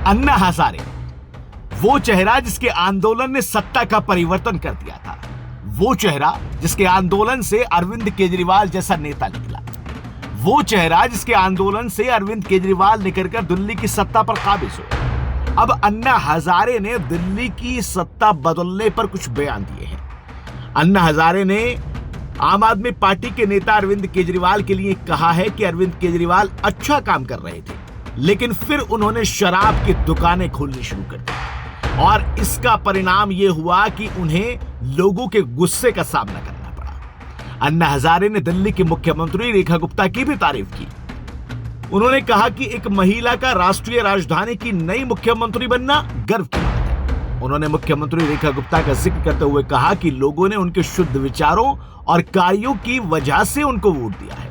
अन्ना हजारे, वो चेहरा जिसके आंदोलन ने सत्ता का परिवर्तन कर दिया था, वो चेहरा जिसके आंदोलन से अरविंद केजरीवाल जैसा नेता निकला, वो चेहरा जिसके आंदोलन से अरविंद केजरीवाल निकलकर दिल्ली की सत्ता पर काबिज हुए। अब अन्ना हजारे ने दिल्ली की सत्ता बदलने पर कुछ बयान दिए हैं। अन्ना हजारे ने आम आदमी पार्टी के नेता अरविंद केजरीवाल के लिए कहा है कि अरविंद केजरीवाल अच्छा काम कर रहे थे, लेकिन फिर उन्होंने शराब की दुकानें खोलनी शुरू कर दी और इसका परिणाम यह हुआ कि उन्हें लोगों के गुस्से का सामना करना पड़ा। अन्ना हजारे ने दिल्ली की मुख्यमंत्री रेखा गुप्ता की भी तारीफ की। उन्होंने कहा कि एक महिला का राष्ट्रीय राजधानी की नई मुख्यमंत्री बनना गर्व की बात है। उन्होंने मुख्यमंत्री रेखा गुप्ता का जिक्र करते हुए कहा कि लोगों ने उनके शुद्ध विचारों और कार्यों की वजह से उनको वोट दिया है।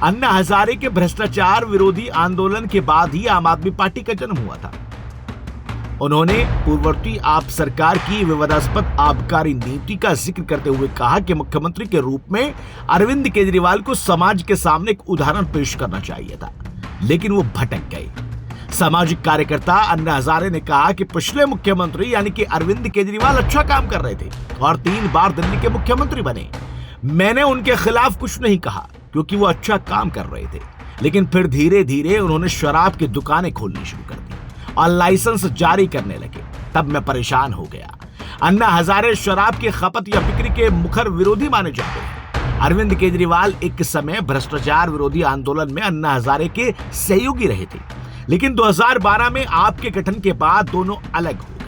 अन्ना हजारे के भ्रष्टाचार विरोधी आंदोलन के बाद ही आम आदमी पार्टी का जन्म हुआ था। उन्होंने पूर्ववर्ती आप सरकार की विवादास्पद आबकारी नीति का जिक्र करते हुए कहा कि मुख्यमंत्री के रूप में अरविंद केजरीवाल को समाज के सामने एक उदाहरण पेश करना चाहिए था, लेकिन वो भटक गए। सामाजिक कार्यकर्ता अन्ना हजारे ने कहा कि पिछले मुख्यमंत्री यानी कि अरविंद केजरीवाल अच्छा काम कर रहे थे और 3 बार दिल्ली के मुख्यमंत्री बने। मैंने उनके खिलाफ कुछ नहीं कहा क्योंकि वो अच्छा काम कर रहे थे, लेकिन फिर धीरे धीरे उन्होंने शराब की दुकानें खोलनी शुरू कर दी और लाइसेंस जारी करने लगे। तब मैं परेशान हो गया। अन्ना हजारे शराब की खपत या बिक्री के मुखर विरोधी माने जाते हैं। अरविंद केजरीवाल एक समय भ्रष्टाचार विरोधी आंदोलन में अन्ना हजारे के सहयोगी रहे थे, लेकिन 2012 में आपके गठन के बाद दोनों अलग हो गए।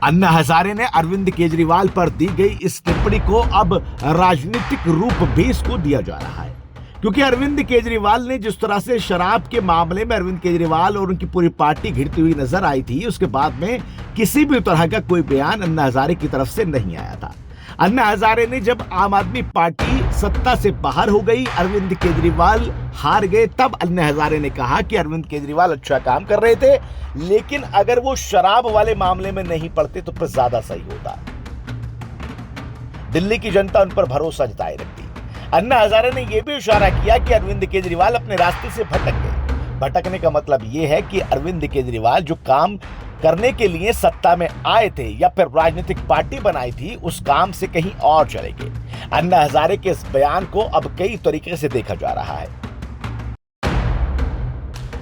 अन्ना हजारे ने अरविंद केजरीवाल पर दी गई इस टिप्पणी को अब राजनीतिक रूप भी इसको दिया जा रहा है, क्योंकि अरविंद केजरीवाल ने जिस तरह से शराब के मामले में अरविंद केजरीवाल और उनकी पूरी पार्टी घिरती हुई नजर आई थी, उसके बाद में किसी भी तरह का कोई बयान अन्ना हजारे की तरफ से नहीं आया था। अन्ना हजारे ने जब आम आदमी पार्टी सत्ता से बाहर हो गई, अरविंद केजरीवाल हार गए, तब अन्ना हजारे ने कहा कि अरविंद केजरीवाल अच्छा काम कर रहे थे, लेकिन अगर वो शराब वाले मामले में नहीं पड़ते तो फिर ज्यादा सही होता। दिल्ली की जनता उन पर भरोसा जताए रखती। अन्ना हजारे ने यह भी इशारा किया कि अरविंद केजरीवाल अपने रास्ते से भटक गए। भटकने का मतलब यह है कि अरविंद केजरीवाल जो काम करने के लिए सत्ता में आए थे या फिर राजनीतिक पार्टी बनाई थी, उस काम से कहीं और चले गए। अन्ना हजारे के इस बयान को अब कई तरीके से देखा जा रहा है।